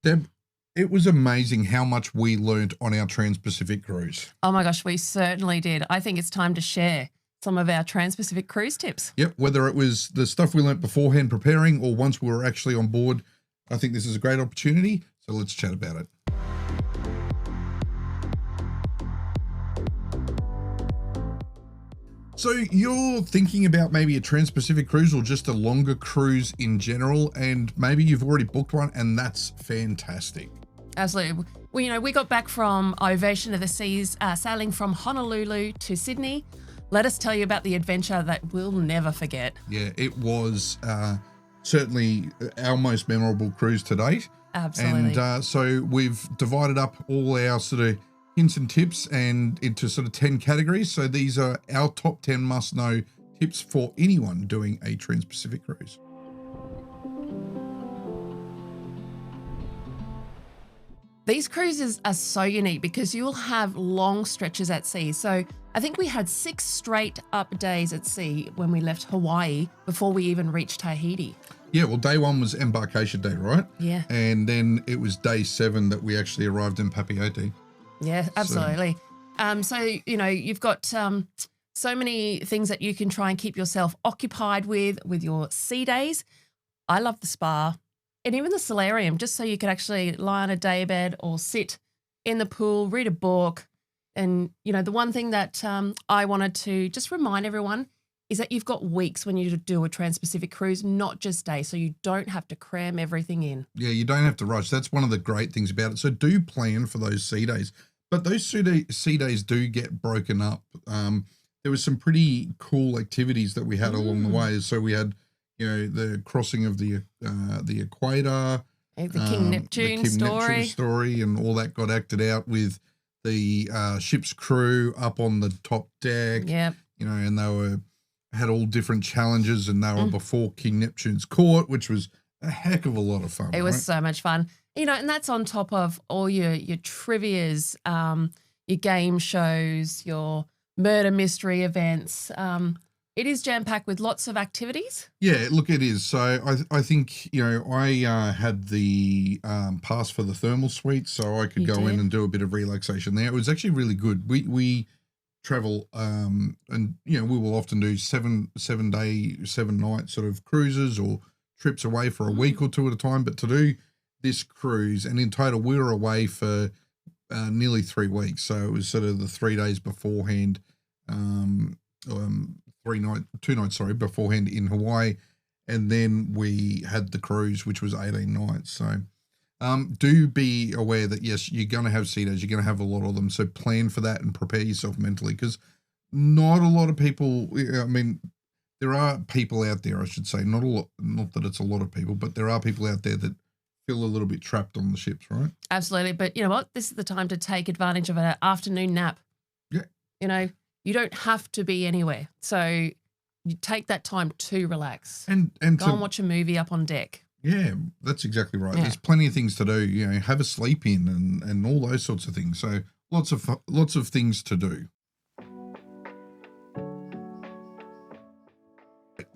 Deb, it was amazing how much we learnt on our Transpacific cruise. Oh my gosh, we certainly did. I think it's time to share some of our Transpacific cruise tips. Yep, whether it was the stuff we learnt beforehand preparing or once we were actually on board, I think this is a great opportunity. So let's chat about it. So you're thinking about maybe a Transpacific cruise or just a longer cruise in general, and maybe you've already booked one, and that's fantastic. Absolutely. We got back from Ovation of the Seas, sailing from Honolulu to Sydney. Let us tell you about the adventure that we'll never forget. Yeah, it was certainly our most memorable cruise to date. Absolutely. And so we've divided up all our sort of hints and tips and into sort of 10 categories. So these are our top 10 must-know tips for anyone doing a Transpacific cruise. These cruises are so unique because you'll have long stretches at sea. So I think we had 6 straight up days at sea when we left Hawaii before we even reached Tahiti. Yeah, well, day 1 was embarkation day, right? Yeah. And then it was day 7 that we actually arrived in Papeete. Yeah, absolutely. So you've got so many things that you can try and keep yourself occupied with your sea days. I love the spa and even the solarium, just so you can actually lie on a daybed or sit in the pool, read a book. And, the one thing that I wanted to just remind everyone is that you've got weeks when you do a Transpacific cruise, not just days, so you don't have to cram everything in. Yeah, you don't have to rush. That's one of the great things about it. So do plan for those sea days. But those sea days do get broken up. There was some pretty cool activities that we had along the way. So we had, the crossing of the equator, the King Neptune story, and all that got acted out with the ship's crew up on the top deck. Yeah, and they had all different challenges, and they were before King Neptune's court, which was a heck of a lot of fun. It was so much fun. And that's on top of all your trivias, your game shows, your murder mystery events. It is jam-packed with lots of activities. Yeah, look, it is. So I think, I had the pass for the thermal suite, so I could go in and do a bit of relaxation there. It was actually really good. We travel and, we will often do 7 day, 7 night sort of cruises or trips away for a week or 2 at a time. But to do this cruise, and in total we were away for nearly 3 weeks, so it was sort of the 3 days beforehand, 2 nights beforehand in Hawaii, and then we had the cruise, which was 18 nights. So do be aware that yes, you're going to have sea days, you're going to have a lot of them, so plan for that and prepare yourself mentally, because not a lot of people, there are people out there, I should say, not that it's a lot of people, but there are people out there that feel a little bit trapped on the ships, right? Absolutely. But you know what? This is the time to take advantage of an afternoon nap. Yeah. You don't have to be anywhere. So you take that time to relax. And go and watch a movie up on deck. Yeah, that's exactly right. Yeah. There's plenty of things to do, have a sleep in and all those sorts of things. So lots of things to do.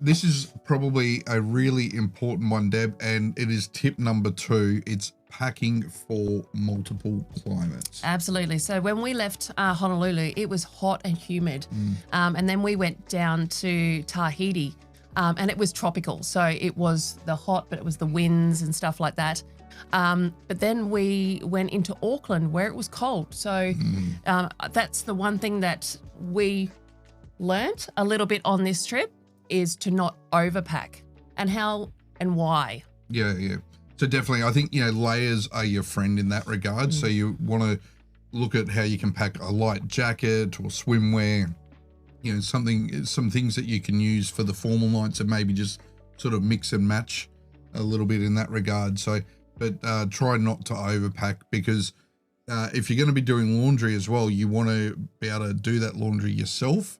This is probably a really important one, Deb, and it is tip number 2. It's packing for multiple climates. Absolutely. So when we left Honolulu, it was hot and humid. And then we went down to Tahiti and it was tropical. So it was the hot, but it was the winds and stuff like that. But then we went into Auckland where it was cold. So that's the one thing that we learnt a little bit on this trip, is to not overpack, and how and why. Yeah. So definitely, I think, layers are your friend in that regard. So you want to look at how you can pack a light jacket or swimwear, some things that you can use for the formal nights, and maybe just sort of mix and match a little bit in that regard. So, but try not to overpack, because if you're going to be doing laundry as well, you want to be able to do that laundry yourself.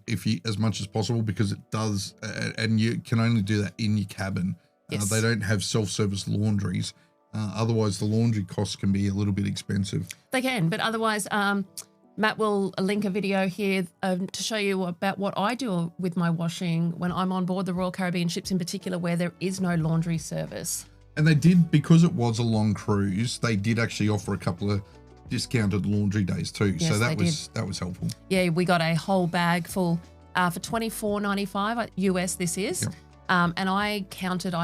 If you, as much as possible, because it does, and you can only do that in your cabin. Yes. They don't have self-service laundries. Otherwise, the laundry costs can be a little bit expensive. They can, but otherwise, Matt will link a video here to show you about what I do with my washing when I'm on board the Royal Caribbean ships in particular, where there is no laundry service. And they did, because it was a long cruise, they did actually offer a couple of discounted laundry days too. Yes, so that was helpful. Yeah, we got a whole bag full for $24.95 US this is. Yep. And I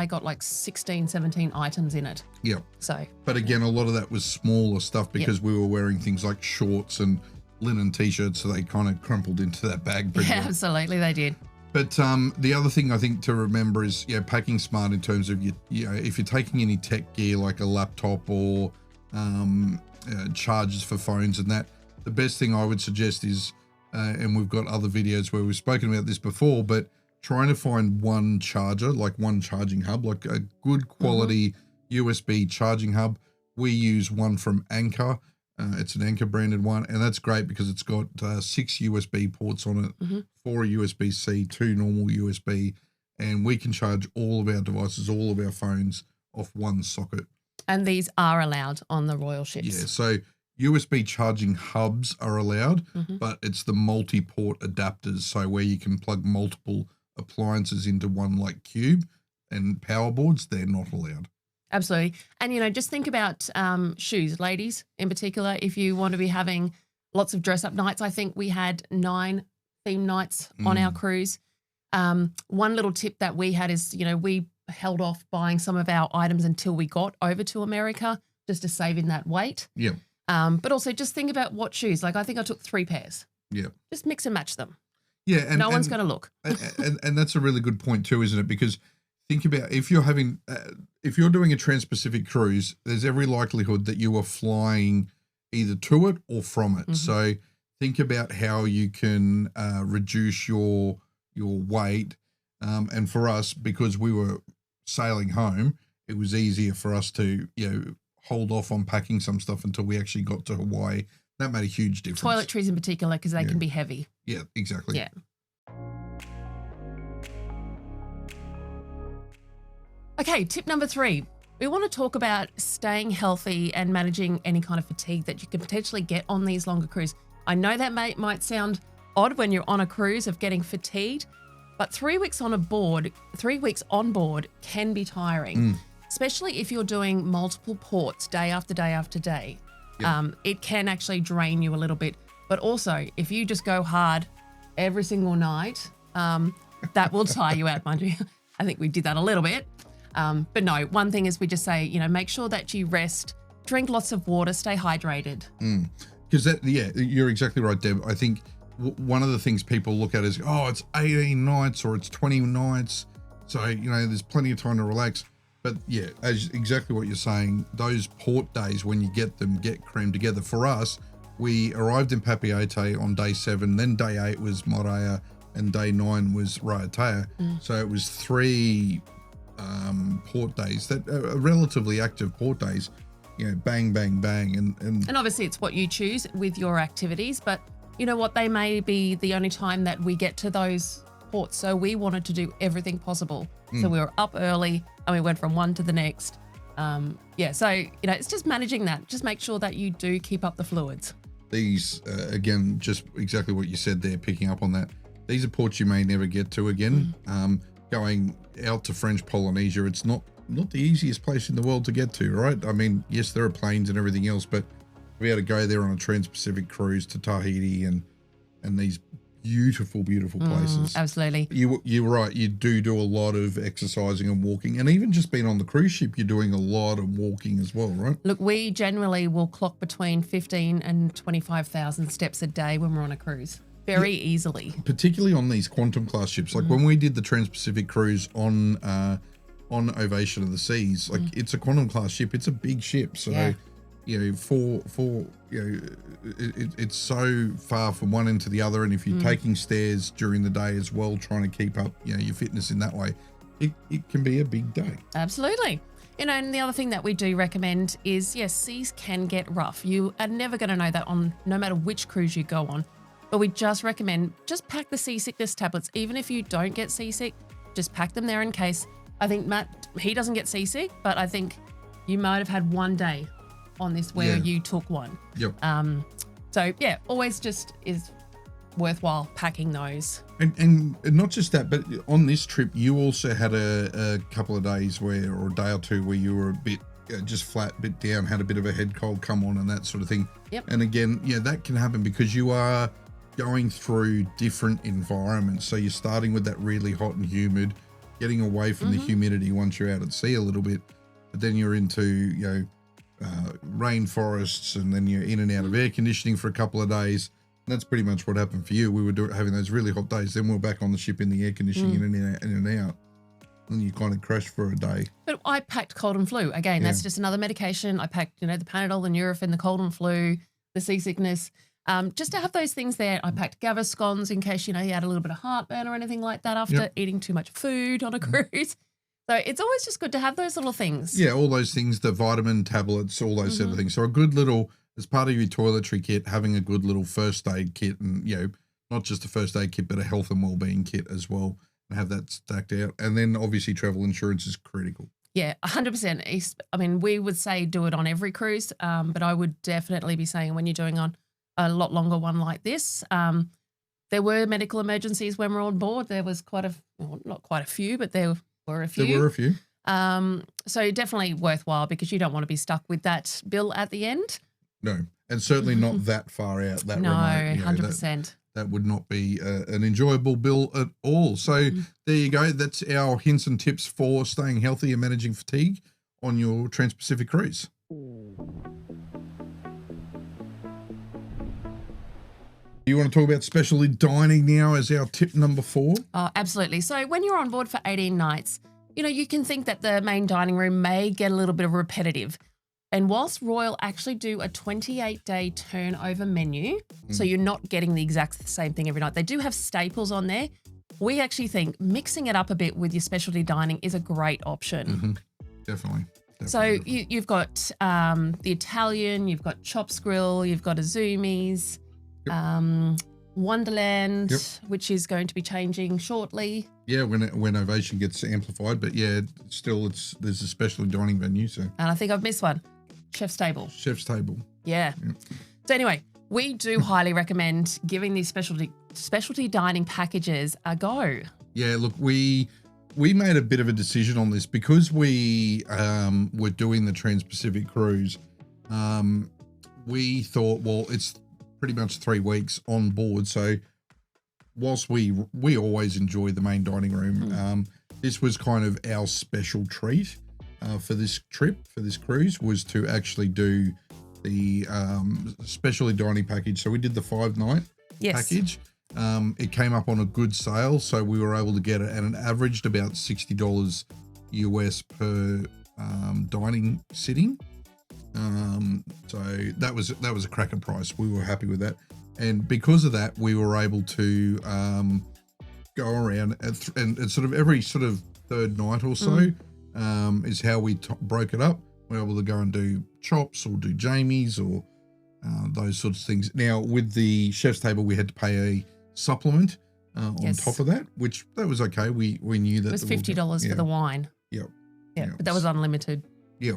got like 16, 17 items in it. Yeah. So. But again, a lot of that was smaller stuff because we were wearing things like shorts and linen t-shirts, so they kind of crumpled into that bag. Yeah, absolutely, they did. But the other thing I think to remember is, packing smart in terms of if you're taking any tech gear like a laptop or chargers for phones and that, the best thing I would suggest is, and we've got other videos where we've spoken about this before, but trying to find one charger, like one charging hub, like a good quality USB charging hub. We use one from Anchor. It's an Anchor branded one, and that's great because it's got 6 USB ports on it, 4 USB-C, 2 normal USB, and we can charge all of our devices, all of our phones off one socket. And these are allowed on the Royal ships. Yeah, so USB charging hubs are allowed, but it's the multi-port adapters, so where you can plug multiple appliances into one like cube, and power boards, they're not allowed. Absolutely. And, just think about shoes, ladies in particular, if you want to be having lots of dress-up nights. I think we had 9 theme nights on our cruise. One little tip that we had is, we held off buying some of our items until we got over to America just to save in that weight. Yeah. But also just think about what shoes. Like I think I took 3 pairs. Yeah. Just mix and match them. Yeah. And no one's going to look. and that's a really good point too, isn't it? Because think about if you're doing a Transpacific cruise, there's every likelihood that you are flying either to it or from it. So think about how you can reduce your weight. And for us, because we were sailing home, it was easier for us to, hold off on packing some stuff until we actually got to Hawaii. That made a huge difference. Toiletries in particular, because they can be heavy. Yeah, exactly. Yeah. Okay, tip number 3. We want to talk about staying healthy and managing any kind of fatigue that you can potentially get on these longer cruises. I know that might sound odd when you're on a cruise of getting fatigued, but 3 weeks on board can be tiring, especially if you're doing multiple ports day after day after day. Yep. It can actually drain you a little bit, but also if you just go hard every single night, that will tire you out, mind you. I think we did that a little bit. But no, one thing is we just say, make sure that you rest, drink lots of water, stay hydrated. Because you're exactly right, Deb. I think one of the things people look at is, it's 18 nights or it's 20 nights. So, there's plenty of time to relax. But yeah, as exactly what you're saying, those port days when you get crammed together. For us, we arrived in Papeete on day 7, then day 8 was Moorea, and day 9 was Raiatea. So it was 3 port days that are relatively active port days, bang, bang, bang. And obviously it's what you choose with your activities, but you know what, they may be the only time that we get to those ports. So we wanted to do everything possible. So we were up early and we went from one to the next. So, it's just managing that. Just make sure that you do keep up the fluids. These, again, just exactly what you said there, picking up on that. These are ports you may never get to again. Going out to French Polynesia, it's not the easiest place in the world to get to, right? I mean, yes, there are planes and everything else, but we had to go there on a Transpacific cruise to Tahiti and these beautiful, beautiful places. Absolutely. You're right. You do a lot of exercising and walking, and even just being on the cruise ship, you're doing a lot of walking as well, right? Look, we generally will clock between 15 and 25,000 steps a day when we're on a cruise. Very easily. Particularly on these quantum class ships. Like when we did the Transpacific cruise on Ovation of the Seas, like it's a quantum class ship. It's a big ship. So, it's so far from one end to the other. And if you're taking stairs during the day as well, trying to keep up, your fitness in that way, it can be a big day. Absolutely. And the other thing that we do recommend is, seas can get rough. You are never going to know that on no matter which cruise you go on. But we just recommend just pack the seasickness tablets. Even if you don't get seasick, just pack them there in case. I think Matt, he doesn't get seasick, but I think you might have had one day on this where you took one. Yep. So always just is worthwhile packing those. And not just that, but on this trip, you also had a couple of days or a day or two where you were a bit just flat, bit down, had a bit of a head cold come on and that sort of thing. Yep. And again, that can happen because you are going through different environments. So you're starting with that really hot and humid, getting away from the humidity once you're out at sea a little bit, but then you're into, rainforests, and then you're in and out of air conditioning for a couple of days. And that's pretty much what happened for you. We were having those really hot days. Then we were back on the ship in the air conditioning in and out. And you kind of crashed for a day. But I packed cold and flu. Again, that's just another medication. I packed, the Panadol, the Nurofen, the cold and flu, the seasickness. Just to have those things there. I packed Gaviscons in case, you had a little bit of heartburn or anything like that after eating too much food on a cruise. So it's always just good to have those little things. Yeah, all those things, the vitamin tablets, all those sort of things. So a good little, as part of your toiletry kit, having a good little first aid kit, and, not just a first aid kit, but a health and wellbeing kit as well, and have that stacked out. And then obviously travel insurance is critical. Yeah, 100%. I mean, we would say do it on every cruise, but I would definitely be saying when you're doing on a lot longer one like this, there were medical emergencies when we're on board. There was not quite a few, but there were a few. There were a few. So definitely worthwhile because you don't want to be stuck with that bill at the end. No, and certainly not that far out, that remote. 100%. That would not be an enjoyable bill at all. So there you go. That's our hints and tips for staying healthy and managing fatigue on your Transpacific cruise. You want to talk about specialty dining now as our tip number 4? Oh, absolutely. So when you're on board for 18 nights, you can think that the main dining room may get a little bit of repetitive. And whilst Royal actually do a 28-day turnover menu, so you're not getting the exact same thing every night, they do have staples on there. We actually think mixing it up a bit with your specialty dining is a great option. Definitely. So you've got the Italian, you've got Chops Grill, you've got Azumi's, Wonderland, which is going to be changing shortly. Yeah, when Ovation gets amplified, but still there's a specialty dining venue. So, and I think I've missed one. Chef's Table. Chef's Table. Yeah. So anyway, we do highly recommend giving these specialty dining packages a go. Yeah, look, we made a bit of a decision on this because we were doing the Transpacific Cruise. We thought, well, it's pretty much 3 weeks on board. So whilst we always enjoy the main dining room, this was kind of our special treat for this trip, for this cruise, was to actually do the specialty dining package. So we did the 5-night package. It came up on a good sale, so we were able to get it, and it averaged about $60 US per dining sitting. So that was a cracker price. We were happy with that, and because of that, we were able to go around and sort of every sort of third night or so is how we broke it up. We're able to go and do chops or do Jamie's or those sorts of things. Now with the Chef's Table, we had to pay a supplement on top of that, which that was okay. We knew that it was $50 for the wine. Yeah, but that was unlimited. Yeah.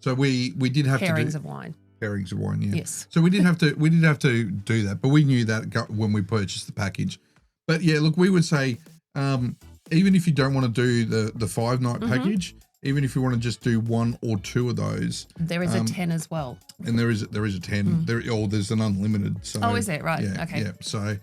So we did have pairings of wine. Pairings of wine, yeah. Yes. So we did have to do that, but we knew that when we purchased the package. But yeah, look, we would say even if you don't want to do the 5-night package, even if you want to just do 1 or 2 of those, there is a 10 as well. And there is a 10. There's an unlimited. So is it right? Yeah, okay. Yeah. So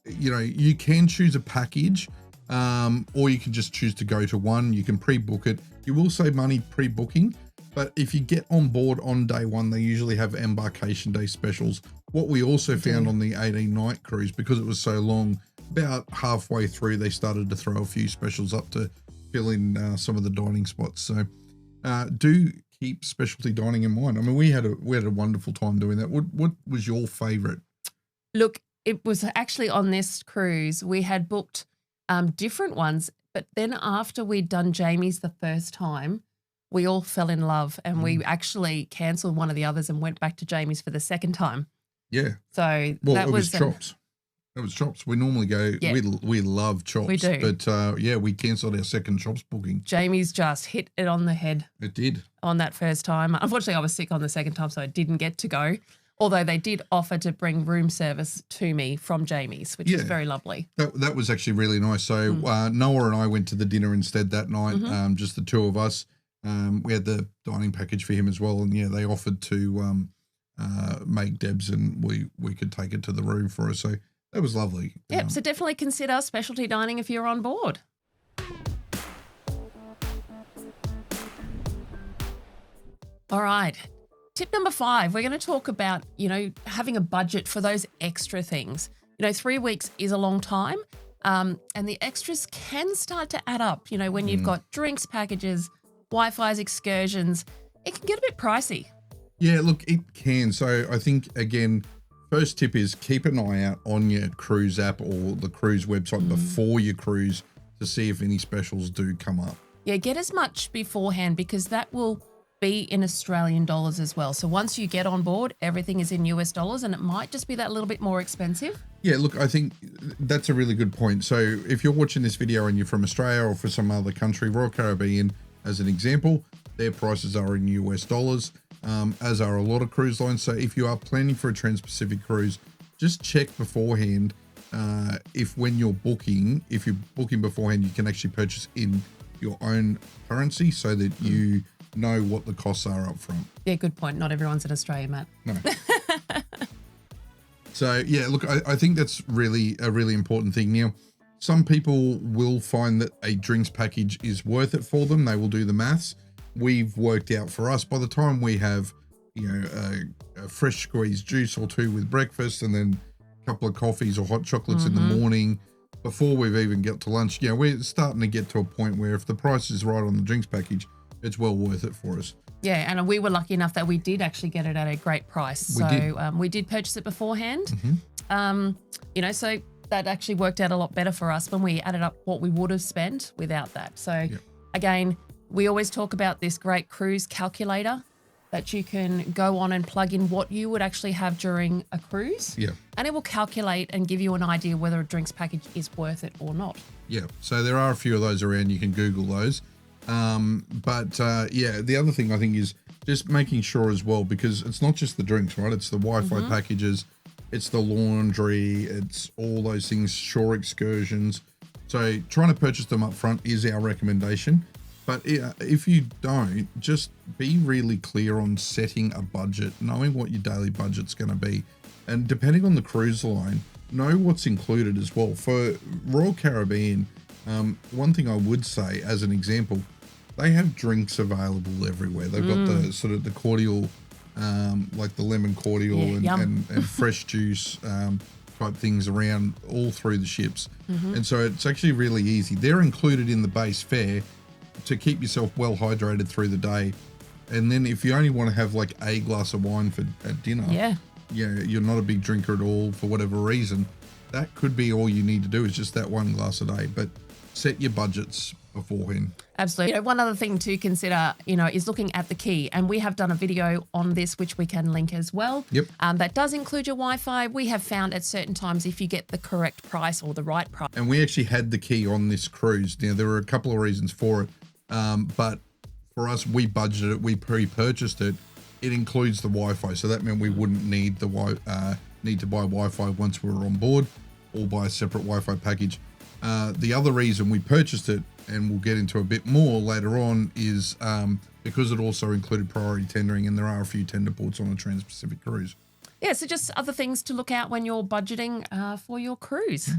you can choose a package, or you can just choose to go to one. You can pre-book it. You will save money pre-booking. But if you get on board on day 1, they usually have embarkation day specials. What we also found on the 18-night cruise, because it was so long, about halfway through, they started to throw a few specials up to fill in some of the dining spots. So do keep specialty dining in mind. I mean, we had a wonderful time doing that. What was your favourite? Look, it was actually on this cruise, we had booked different ones, but then after we'd done Jamie's the first time, we all fell in love, and we actually cancelled one of the others and went back to Jamie's for the second time. Yeah. So that was chops. It was chops. We normally go. Yeah. We love chops. We do. But we cancelled our second chops booking. Jamie's just hit it on the head. It did. On that first time. Unfortunately, I was sick on the second time, so I didn't get to go. Although they did offer to bring room service to me from Jamie's, which was very lovely. That was actually really nice. So Noah and I went to the dinner instead that night, just the two of us. We had the dining package for him as well, and they offered to make Debs, and we could take it to the room for us. So that was lovely. Yep. So definitely consider specialty dining if you're on board. All right. Tip number 5, we're going to talk about, having a budget for those extra things. 3 weeks is a long time, and the extras can start to add up. When you've got drinks packages, Wi-Fi's, excursions, it can get a bit pricey. Yeah, look, it can. So I think, again, first tip is keep an eye out on your cruise app or the cruise website before you cruise to see if any specials do come up. Yeah, get as much beforehand because that will be in Australian dollars as well. So once you get on board, everything is in US dollars and it might just be that little bit more expensive. Yeah, look, I think that's a really good point. So if you're watching this video and you're from Australia or for some other country, Royal Caribbean, as an example, their prices are in US dollars, as are a lot of cruise lines. So if you are planning for a Transpacific cruise, just check beforehand if you're booking beforehand, you can actually purchase in your own currency so that you know what the costs are up front. Yeah, good point. Not everyone's in Australia, Matt. No. So, yeah, look, I think that's really a really important thing. Now, some people will find that a drinks package is worth it for them. They will do the maths. We've worked out for us, by the time we have, a fresh squeezed juice or two with breakfast and then a couple of coffees or hot chocolates in the morning, before we've even got to lunch, we're starting to get to a point where if the price is right on the drinks package, it's well worth it for us. Yeah, and we were lucky enough that we did actually get it at a great price. So we did purchase it beforehand. So that actually worked out a lot better for us when we added up what we would have spent without that. So again, we always talk about this great cruise calculator that you can go on and plug in what you would actually have during a cruise. Yeah. And it will calculate and give you an idea whether a drinks package is worth it or not. Yeah. So there are a few of those around. You can Google those. The other thing I think is just making sure as well, because it's not just the drinks, right? It's the Wi-Fi packages, it's the laundry, it's all those things, shore excursions. So trying to purchase them up front is our recommendation. But if you don't, just be really clear on setting a budget, knowing what your daily budget's going to be. And depending on the cruise line, know what's included as well. For Royal Caribbean, one thing I would say as an example, they have drinks available everywhere. They've got the sort of the cordial, like the lemon cordial and fresh juice type things around all through the ships. And so it's actually really easy. They're included in the base fare to keep yourself well hydrated through the day. And then if you only want to have like a glass of wine at dinner, you're not a big drinker at all for whatever reason, that could be all you need to do is just that one glass a day. But set your budgets beforehand. Absolutely. One other thing to consider, is looking at the key. And we have done a video on this, which we can link as well. Yep. That does include your Wi-Fi. We have found at certain times if you get the correct price or the right price. And we actually had the key on this cruise. Now, there were a couple of reasons for it. But for us, we budgeted it. We pre-purchased it. It includes the Wi-Fi. So that meant we wouldn't need to buy Wi-Fi once we were on board or buy a separate Wi-Fi package. The other reason we purchased it, and we'll get into a bit more later on, is because it also included priority tendering, and there are a few tender ports on a Transpacific cruise. Yeah, so just other things to look out when you're budgeting for your cruise.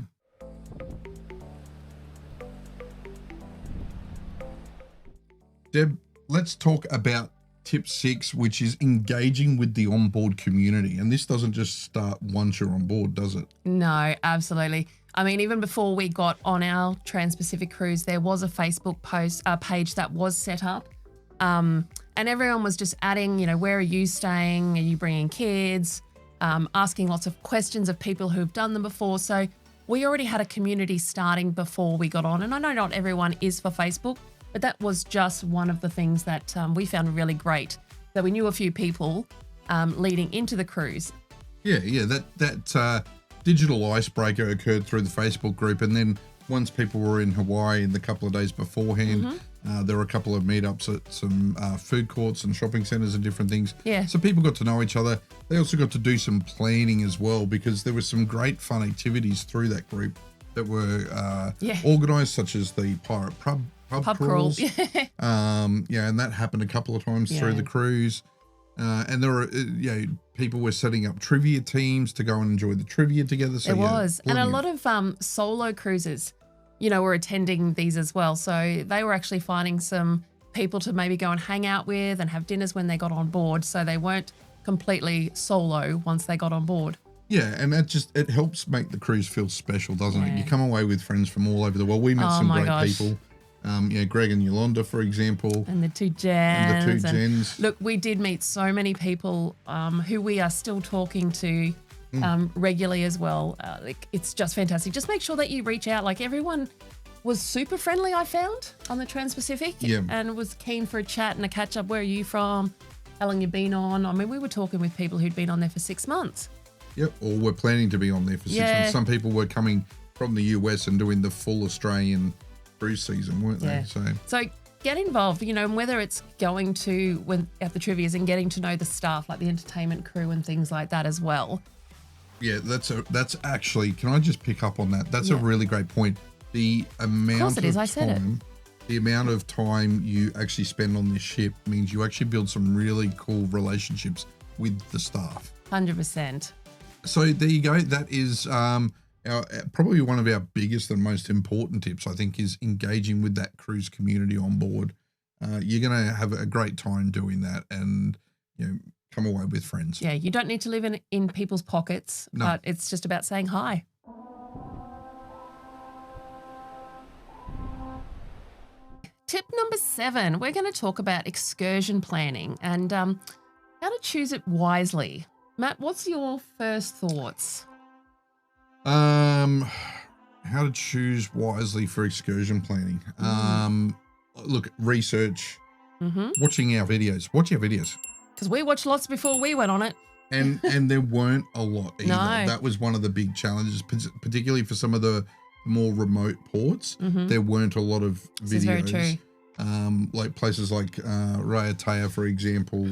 Deb, let's talk about tip 6, which is engaging with the onboard community. And this doesn't just start once you're on board, does it? No, absolutely. I mean, even before we got on our Transpacific cruise, there was a Facebook page that was set up. And everyone was just adding, where are you staying? Are you bringing kids? Asking lots of questions of people who've done them before. So we already had a community starting before we got on. And I know not everyone is for Facebook, but that was just one of the things that we found really great. So we knew a few people leading into the cruise. Yeah, that digital icebreaker occurred through the Facebook group. And then once people were in Hawaii in the couple of days beforehand, There were a couple of meetups at some food courts and shopping centres and different things. Yeah. So people got to know each other. They also got to do some planning as well, because there were some great fun activities through that group that were organised, such as the pirate pub crawls. And that happened a couple of times through the cruise. And there were, people were setting up trivia teams to go and enjoy the trivia together. So it was. And a lot of solo cruises, were attending these as well. So they were actually finding some people to maybe go and hang out with and have dinners when they got on board. So they weren't completely solo once they got on board. Yeah, and it helps make the cruise feel special, doesn't it? You come away with friends from all over the world. We met some great people. Greg and Yolanda, for example. And the two Jens. And look, we did meet so many people who we are still talking to regularly as well. It's just fantastic. Just make sure that you reach out. Like, everyone was super friendly, I found, on the Transpacific, and was keen for a chat and a catch up. Where are you from? How long you been on? I mean, we were talking with people who'd been on there for 6 months. Yep, or were planning to be on there for 6 months. Some people were coming from the US and doing the full Australian cruise season, weren't they? So get involved, and whether it's going to at the trivias and getting to know the staff, like the entertainment crew and things like that as well. Yeah, that's actually, can I just pick up on that? That's a really great point. The amount the amount of time you actually spend on this ship means you actually build some really cool relationships with the staff. 100%. So there you go. That is probably one of our biggest and most important tips, I think, is engaging with that cruise community on board. You're going to have a great time doing that, and come away with friends. Yeah, you don't need to live in people's pockets, but it's just about saying hi. Tip number 7, we're going to talk about excursion planning and how to choose it wisely. Matt, what's your first thoughts? How to choose wisely for excursion planning. Look, research, watching our videos. Watch our videos. Because we watched lots before we went on it. And there weren't a lot either. No. That was one of the big challenges, particularly for some of the more remote ports. There weren't a lot of videos. This is very true. Like places like Raiatea, for example,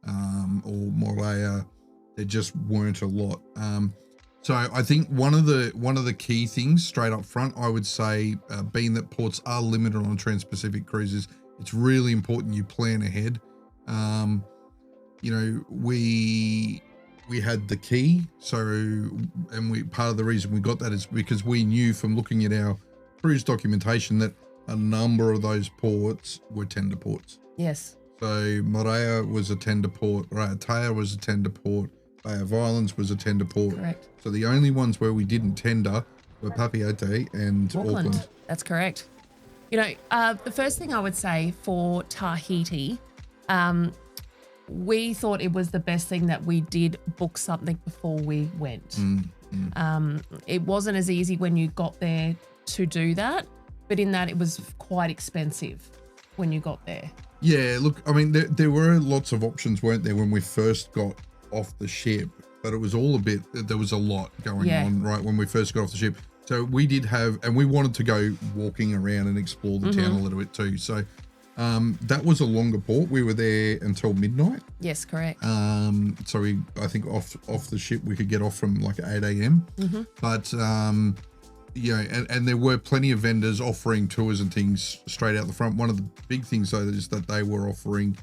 or Moorea, there just weren't a lot. So I think one of the key things straight up front, I would say, being that ports are limited on Transpacific cruises, it's really important you plan ahead. We had the key, part of the reason we got that is because we knew from looking at our cruise documentation that a number of those ports were tender ports. Yes. So Mooorea was a tender port, Raiatea was a tender port, Bay of Islands was a tender port. Correct. So the only ones where we didn't tender were Papeete and Auckland. That's correct. The first thing I would say for Tahiti, we thought it was the best thing that we did book something before we went. It wasn't as easy when you got there to do that, but in that it was quite expensive when you got there. Yeah, look, I mean, there were lots of options, weren't there, when we first got off the ship, but it was all there was a lot going on right when we first got off the ship. So we did and we wanted to go walking around and explore the town a little bit too. So that was a longer port. We were there until midnight. Yes, correct. So I think off the ship we could get off from like 8 a.m. But and there were plenty of vendors offering tours and things straight out the front. One of the big things though is that they were offering.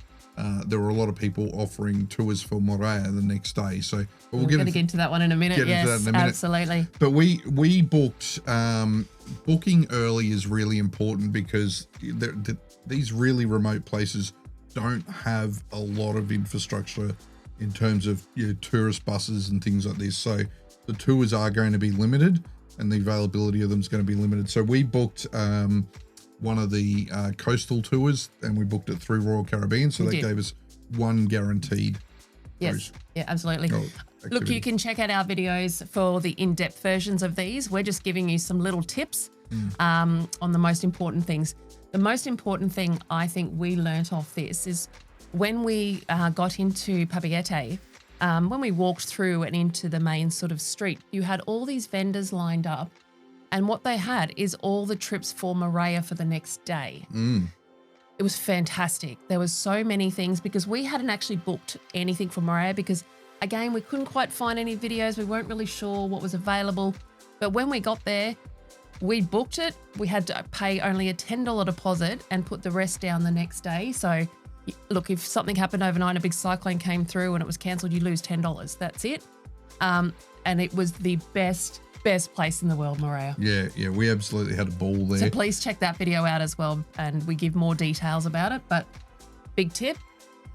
There were a lot of people offering tours for Mooorea the next day. So we're going to get into that one in a minute. Yes, absolutely. But we booked. Booking early is really important because these really remote places don't have a lot of infrastructure in terms of tourist buses and things like this. So the tours are going to be limited, and the availability of them is going to be limited. So we booked one of the coastal tours, and we booked it through Royal Caribbean, so that gave us one guaranteed cruise. Yeah, absolutely. Look, you can check out our videos for the in-depth versions of these. We're just giving you some little tips on the most important things. The most important thing I think we learnt off this is when we got into Papeete, when we walked through and into the main sort of street, you had all these vendors lined up. And what they had is all the trips for Moorea for the next day. It was fantastic. There was so many things because we hadn't actually booked anything for Moorea because, again, we couldn't quite find any videos. We weren't really sure what was available. But when we got there, we booked it. We had to pay only a $10 deposit and put the rest down the next day. So, look, if something happened overnight, a big cyclone came through and it was cancelled, you lose $10. That's it. And it was the best place in the world, Moorea. Yeah, we absolutely had a ball there. So please check that video out as well, and we give more details about it. But big tip,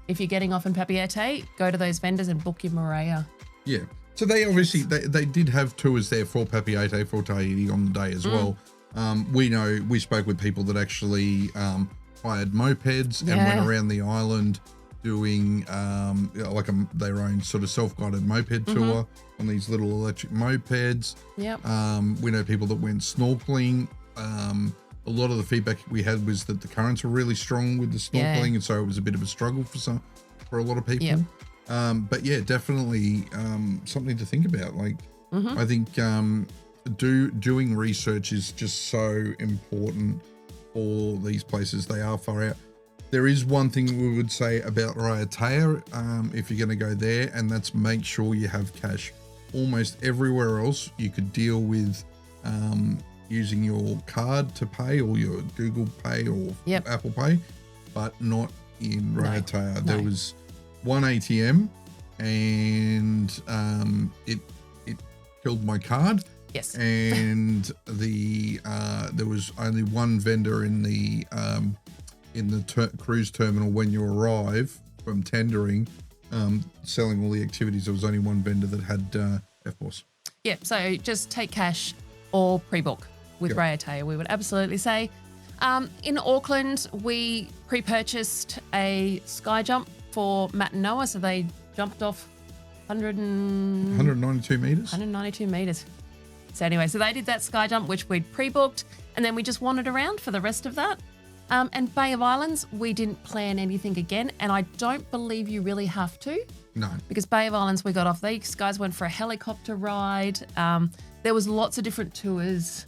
if you're getting off in Papeete, go to those vendors and book your Moorea. Yeah. So they obviously, they did have tours there for Papeete, for Tahiti on the day as well. We spoke with people that actually hired mopeds and went around the island doing their own sort of self-guided moped tour on these little electric mopeds. Yep. We know people that went snorkeling. A lot of the feedback we had was that the currents were really strong with the snorkeling, and so it was a bit of a struggle for a lot of people. Yep. But yeah, definitely something to think about. Like, I think doing research is just so important for these places. They are far out. There is one thing we would say about Raiatea if you're going to go there, and that's make sure you have cash. Almost everywhere else you could deal with using your card to pay, or your Google Pay or Apple Pay, but not in Raiatea. No. There was one ATM and it killed my card. Yes. And there was only one vendor in the cruise terminal when you arrive from tendering, selling all the activities. There was only one vendor that had FBOS. Yeah, so just take cash or pre-book with Raiatea, we would absolutely say. In Auckland, we pre-purchased a sky jump for Matt and Noah, so they jumped off 192 metres. 192 metres. So anyway, so they did that sky jump, which we'd pre-booked, and then we just wandered around for the rest of that. And Bay of Islands, we didn't plan anything again, and I don't believe you really have to. No. Because Bay of Islands, we got off. These guys went for a helicopter ride. There was lots of different tours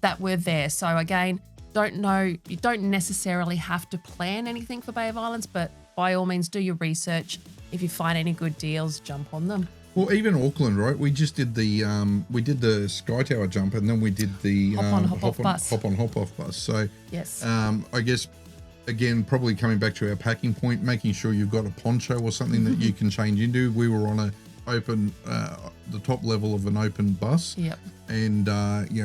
that were there. So again, you don't necessarily have to plan anything for Bay of Islands, but by all means, do your research. If you find any good deals, jump on them. Well, even Auckland, right? We just did the Sky Tower jump, and then we did the hop on hop off bus. So yes, I guess again, probably coming back to our packing point, making sure you've got a poncho or something that you can change into. We were on the top level of an open bus. Yep. And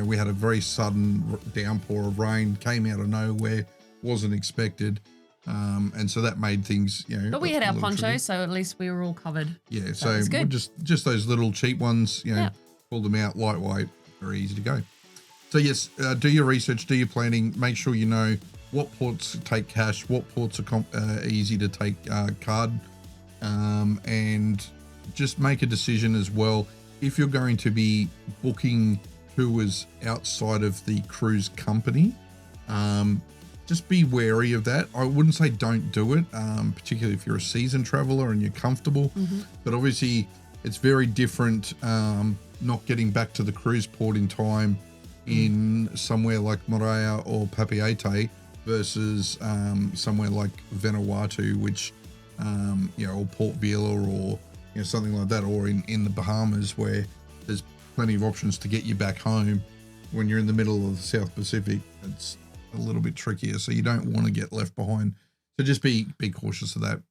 we had a very sudden downpour of rain, came out of nowhere, wasn't expected. And so that made things, But we had our ponchos, so at least we were all covered. Yeah, so just those little cheap ones, pull them out, lightweight, very easy to go. So yes, do your research, do your planning, make sure you know what ports take cash, what ports are easy to take card, and just make a decision as well. If you're going to be booking tours outside of the cruise company, just be wary of that. I wouldn't say don't do it, particularly if you're a seasoned traveler and you're comfortable. But obviously, it's very different not getting back to the cruise port in time in somewhere like Moorea or Papeete versus somewhere like Vanuatu, which or Port Vila or something like that, or in the Bahamas, where there's plenty of options to get you back home. When you're in the middle of the South Pacific, it's a little bit trickier, so you don't want to get left behind. So just be cautious of that.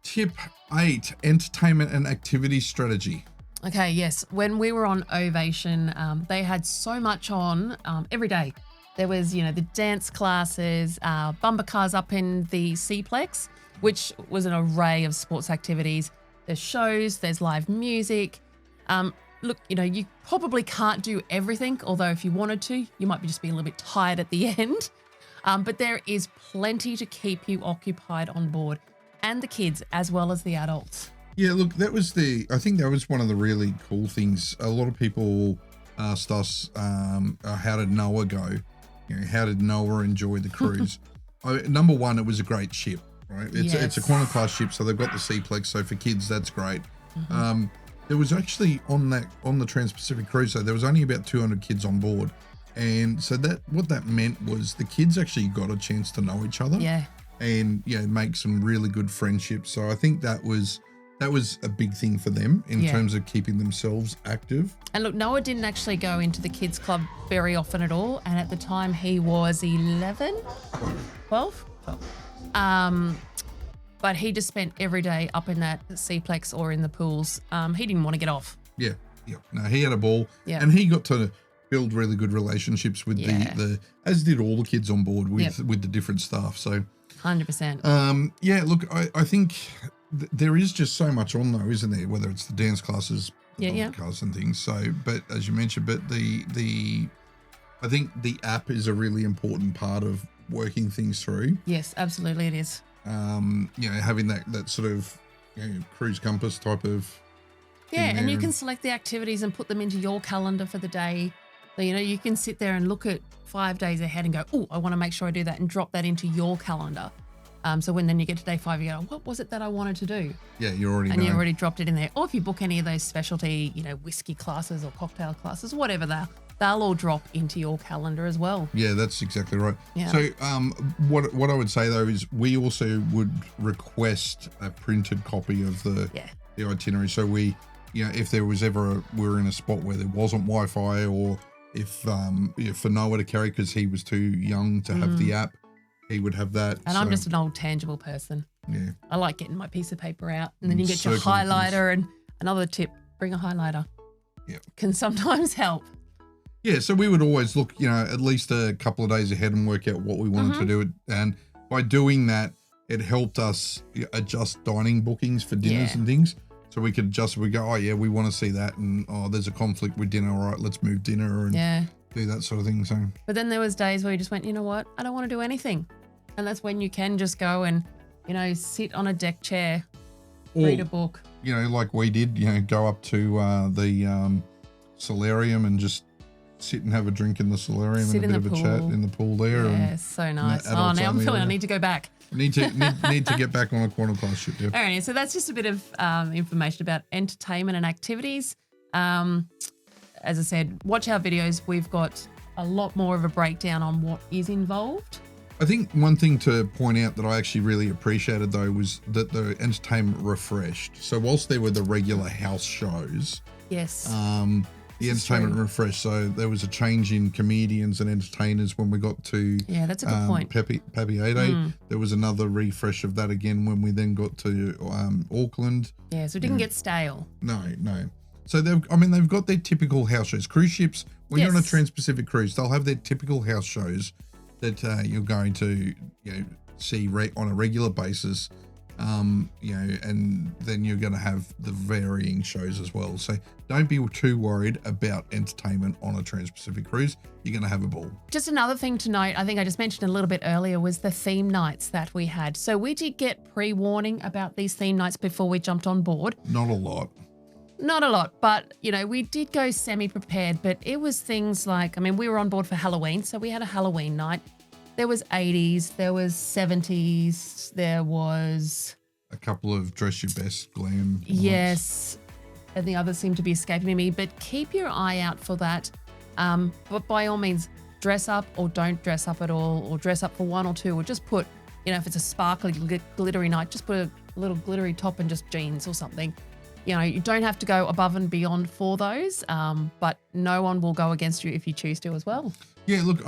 Tip 8, entertainment and activity strategy. Okay, yes. When we were on Ovation, they had so much on every day. There was, the dance classes, bumper cars up in the Seaplex, which was an array of sports activities. There's shows, there's live music. Look, you probably can't do everything, although if you wanted to, you might just be a little bit tired at the end. But there is plenty to keep you occupied on board, and the kids as well as the adults. Yeah, look, I think that was one of the really cool things. A lot of people asked us, how did Noah go? How did Noah enjoy the cruise? Number one, it was a great ship, right? It's a Qantas class ship, so they've got the Seaplex. So for kids, that's great. There was actually on the Transpacific Cruise, so there was only about 200 kids on board. And so what that meant was the kids actually got a chance to know each other. Yeah. And make some really good friendships. So I think that was a big thing for them in terms of keeping themselves active. And look, Noah didn't actually go into the kids club very often at all. And at the time he was 11, 12. But he just spent every day up in that Seaplex or in the pools. He didn't want to get off. Yeah. No, he had a ball. Yeah. And he got to build really good relationships with the as did all the kids on board with the different staff. So 100%. Look, I think there is just so much on though, isn't there? Whether it's the dance classes, podcasts and things. So, but as you mentioned, but I think the app is a really important part of working things through. Yes, absolutely it is. Having that sort of cruise compass type of and you can select the activities and put them into your calendar for the day. So, you can sit there and look at 5 days ahead and go, oh, I want to make sure I do that, and drop that into your calendar. So then you get to day 5, you go, what was it that I wanted to do? Yeah, you already dropped it in there. Or if you book any of those specialty, whiskey classes or cocktail classes, whatever they'll all drop into your calendar as well. Yeah, that's exactly right. Yeah. So what I would say though is we also would request a printed copy of the itinerary. So we, if there was ever we're in a spot where there wasn't Wi-Fi, or if for Noah to carry because he was too young to have the app, he would have that. And I'm just an old tangible person. Yeah. I like getting my piece of paper out, and then you get your highlighter. And another tip, bring a highlighter. Yeah. Can sometimes help. Yeah, so we would always look, at least a couple of days ahead and work out what we wanted to do. And by doing that, it helped us adjust dining bookings for dinners and things. So we could adjust, we go, we want to see that. And, there's a conflict with dinner. All right, let's move dinner and do that sort of thing. So, but then there was days where you just went, you know what? I don't want to do anything. And that's when you can just go and, sit on a deck chair, read a book. Like we did, go up to the solarium and just sit and have a drink in the solarium and a bit of a chat in the pool there. Yeah, so nice. Now I'm feeling I need to go back. Need to get back on a quarter class ship. Yeah. All right, so that's just a bit of information about entertainment and activities. As I said, watch our videos. We've got a lot more of a breakdown on what is involved. I think one thing to point out that I actually really appreciated though was that the entertainment refreshed. So whilst there were the regular house shows, yes, the entertainment refreshed. So there was a change in comedians and entertainers when we got to that's a good point. Papeete. There was another refresh of that again when we then got to Auckland. Yeah, so it didn't get stale. No. So they've got their typical house shows. Cruise ships, when you're on a Transpacific cruise, they'll have their typical house shows that you're going to see on a regular basis. And then you're going to have the varying shows as well. So don't be too worried about entertainment on a Transpacific cruise. You're going to have a ball. Just another thing to note, I think I just mentioned a little bit earlier, was the theme nights that we had. So we did get pre-warning about these theme nights before we jumped on board. Not a lot, but, we did go semi-prepared, but it was things like, we were on board for Halloween, so we had a Halloween night. There was 80s, there was 70s, there was a couple of dress your best glam nights. Yes, and the others seem to be escaping me, but keep your eye out for that. But by all means, dress up or don't dress up at all, or dress up for one or two, or just put, if it's a sparkly, glittery night, just put a little glittery top and just jeans or something. You don't have to go above and beyond for those, but no one will go against you if you choose to as well. Yeah, look,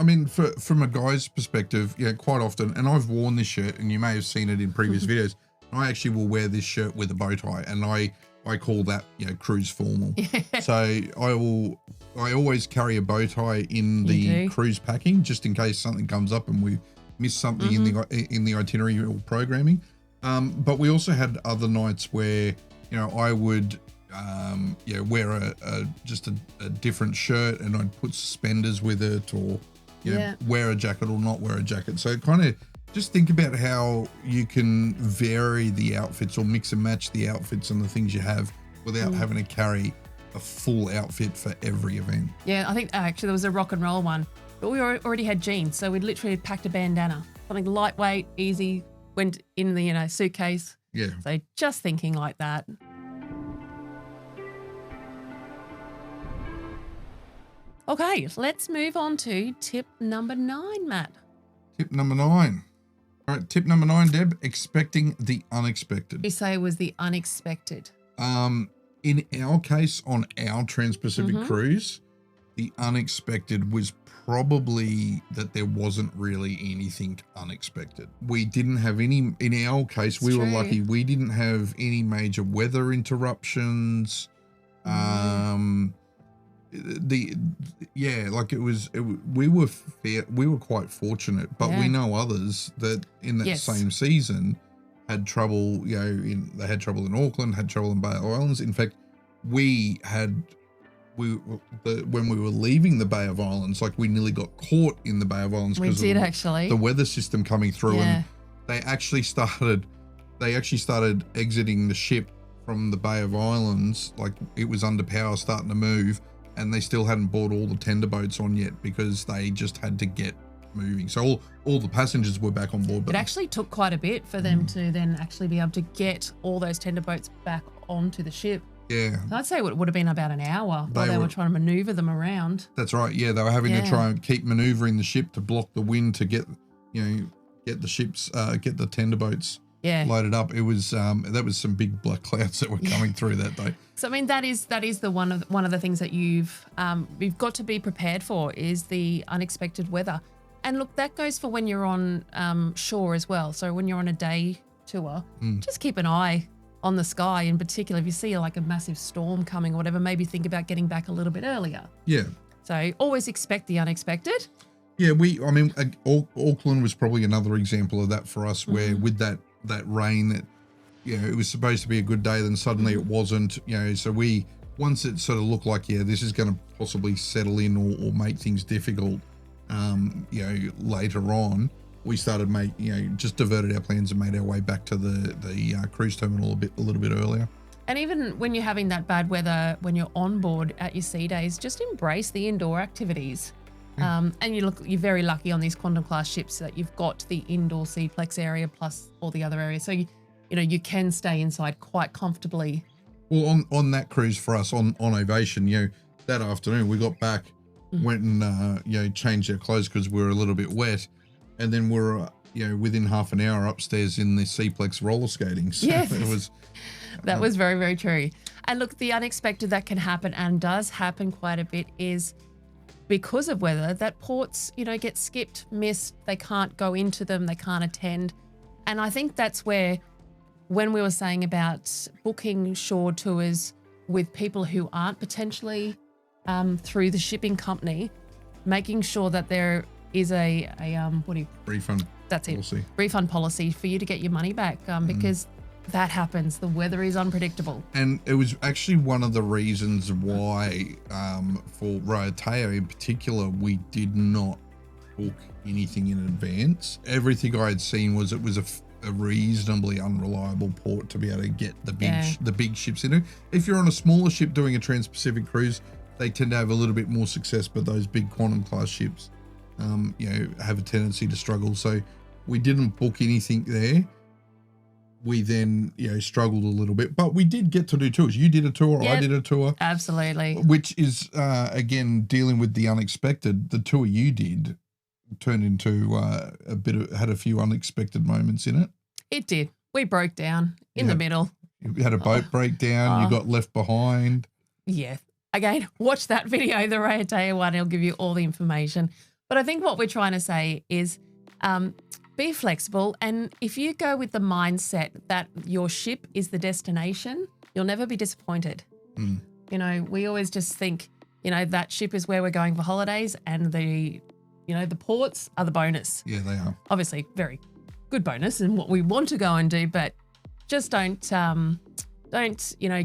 from a guy's perspective, quite often, and I've worn this shirt, and you may have seen it in previous videos, I actually will wear this shirt with a bow tie, and I call that, cruise formal. So I always carry a bow tie in the cruise packing, just in case something comes up and we miss something in the itinerary or programming. But we also had other nights where, I would wear just a different shirt, and I'd put suspenders with it, or wear a jacket or not wear a jacket. So kind of just think about how you can vary the outfits or mix and match the outfits and the things you have without having to carry a full outfit for every event. Yeah, I think actually there was a rock and roll one, but we already had jeans, so we'd literally packed a bandana, something lightweight, easy, went in the suitcase. Yeah. So just thinking like that. Okay, let's move on to tip number 9, Matt. Tip number 9. All right, tip number 9, Deb, expecting the unexpected. You say it was the unexpected. In our case, on our Transpacific cruise, the unexpected was probably that there wasn't really anything unexpected. We didn't have any, in our case, we were lucky. We didn't have any major weather interruptions. We were quite fortunate, but we know others that in that same season had trouble, they had trouble in Auckland, had trouble in Bay Islands. In fact, when we were leaving the Bay of Islands, like we nearly got caught in the Bay of Islands because of the weather system coming through, and they actually started exiting the ship from the Bay of Islands, like it was under power, starting to move, and they still hadn't brought all the tender boats on yet because they just had to get moving. So all the passengers were back on board. But it actually took quite a bit for them to then actually be able to get all those tender boats back onto the ship. Yeah. So I'd say it would have been about an hour while they were trying to maneuver them around. That's right. Yeah, they were having to try and keep maneuvering the ship to block the wind to get the ships, get the tender boats loaded up. It was that was some big black clouds that were coming through that day. So I mean that is the one of the things that you've got to be prepared for is the unexpected weather. And look, that goes for when you're on shore as well. So when you're on a day tour, just keep an eye on the sky. In particular, if you see like a massive storm coming or whatever, maybe think about getting back a little bit earlier. Yeah. So always expect the unexpected. Yeah, Auckland was probably another example of that for us, where with that rain that, it was supposed to be a good day, then suddenly it wasn't, so once it sort of looked like, this is going to possibly settle in or make things difficult, later on, we started just diverted our plans and made our way back to the cruise terminal a little bit earlier. And even when you're having that bad weather, when you're on board at your sea days, just embrace the indoor activities. And you're very lucky on these quantum class ships that you've got the indoor seaplex area plus all the other areas. So you can stay inside quite comfortably. Well, on that cruise for us on Ovation, that afternoon we got back, went and changed our clothes because we were a little bit wet, and then we're within half an hour upstairs in the seaplex roller skating. So that was very, very true. And look, the unexpected that can happen and does happen quite a bit is because of weather that ports get skipped, missed, they can't go into them, they can't attend. And I think that's where, when we were saying about booking shore tours with people who aren't potentially through the shipping company, making sure that there is a refund. That's policy. It. Refund policy for you to get your money back, because that happens. The weather is unpredictable. And it was actually one of the reasons why, for Raiatea in particular, we did not book anything in advance. Everything I had seen was it was a reasonably unreliable port to be able to get the big ships into. If you're on a smaller ship doing a Transpacific cruise, they tend to have a little bit more success, but those big quantum class ships, have a tendency to struggle. So we didn't book anything there. We then, struggled a little bit, but we did get to do tours. You did a tour, I did a tour. Absolutely. Which is, again, dealing with the unexpected. The tour you did turned into had a few unexpected moments in it. It did. We broke down in the middle. You had a boat breakdown. You got left behind. Yeah. Again, watch that video, the Raiatea one. It'll give you all the information. But I think what we're trying to say is be flexible. And if you go with the mindset that your ship is the destination, you'll never be disappointed. We always just think, that ship is where we're going for holidays, and the ports are the bonus. Yeah, they are. Obviously, very good bonus and what we want to go and do, but just don't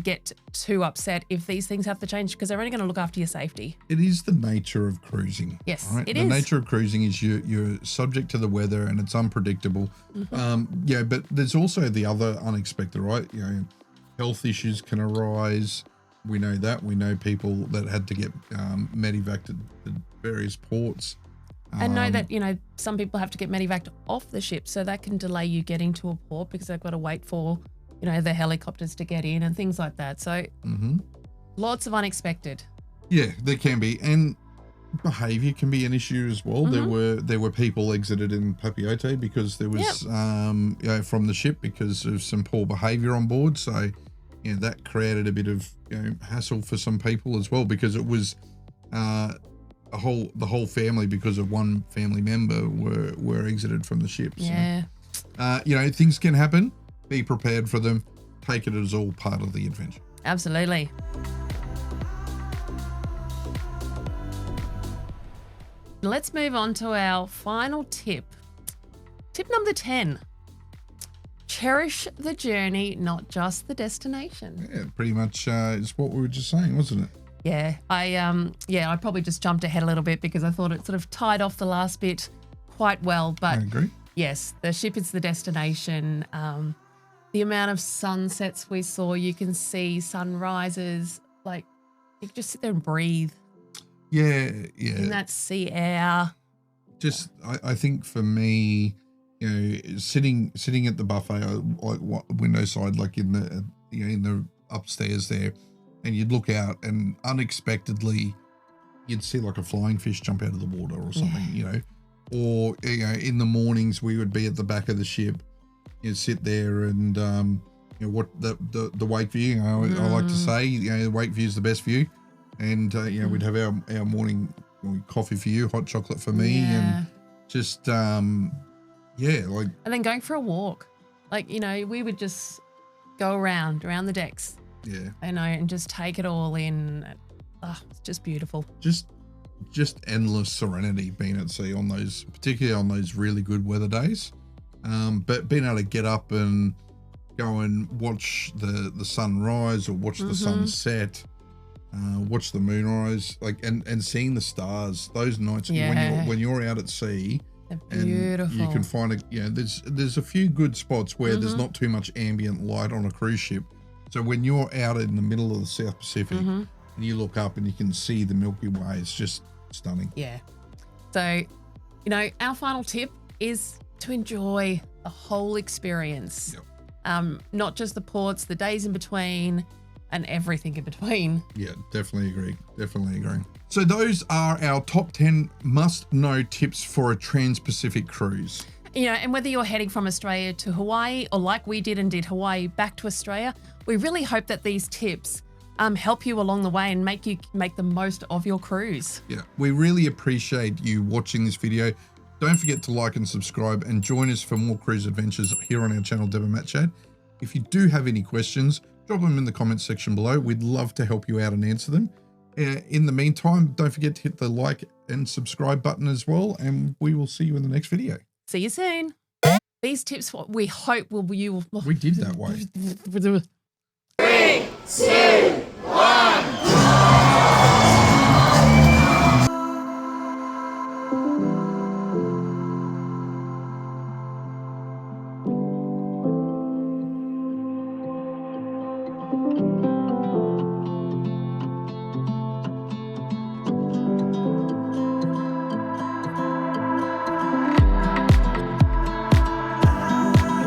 get too upset if these things have to change, because they're only going to look after your safety. It is the nature of cruising. Yes, right? it is. The nature of cruising is you're subject to the weather and it's unpredictable. But there's also the other unexpected, right? Health issues can arise. We know that. We know people that had to get medevaced at various ports. And know that, some people have to get medevaced off the ship, so that can delay you getting to a port because they've got to wait for the helicopters to get in and things like that. So lots of unexpected. Yeah, there can be. And behaviour can be an issue as well. There were people exited in Papeete because there was from the ship because of some poor behaviour on board. So that created a bit of hassle for some people as well, because it was the whole family, because of one family member were exited from the ship. Yeah. So, things can happen. Be prepared for them. Take it as all part of the adventure. Absolutely. Let's move on to our final tip. Tip number 10. Cherish the journey, not just the destination. Yeah, pretty much is what we were just saying, wasn't it? Yeah, I probably just jumped ahead a little bit because I thought it sort of tied off the last bit quite well. But I agree. Yes, the ship is the destination. The amount of sunsets we saw, you can see sunrises, like you can just sit there and breathe. Yeah. In that sea air. Just, I think for me, sitting at the buffet, like window side, like in the upstairs there, and you'd look out and unexpectedly you'd see like a flying fish jump out of the water or something, or in the mornings we would be at the back of the ship, sit there and what the wake view. I like to say, the wake view is the best view. And, we'd have our morning coffee for you, hot chocolate for me, and just, And then going for a walk. We would just go around the decks. Yeah. And just take it all in. It's just beautiful. Just endless serenity being at sea particularly on those really good weather days. But being able to get up and go and watch the sunrise or watch the sunset. Watch the moonrise, and seeing the stars those nights when you're out at sea. They're beautiful. You can find there's a few good spots where there's not too much ambient light on a cruise ship. So when you're out in the middle of the South Pacific and you look up and you can see the Milky Way, it's just stunning. Yeah. So, our final tip is to enjoy the whole experience. Yep. Not just the ports, the days in between, and everything in between. Yeah, definitely agree. So those are our top 10 must-know tips for a Transpacific cruise. And whether you're heading from Australia to Hawaii, or like we did and did Hawaii back to Australia, we really hope that these tips help you along the way and make you make the most of your cruise. Yeah, we really appreciate you watching this video. Don't forget to like and subscribe and join us for more cruise adventures here on our channel, Deb and Matt Chat. If you do have any questions, drop them in the comments section below. We'd love to help you out and answer them. In the meantime, don't forget to hit the like and subscribe button as well, and we will see you in the next video. See you soon. These tips, we hope you will... We did that way. 3, 2, 1.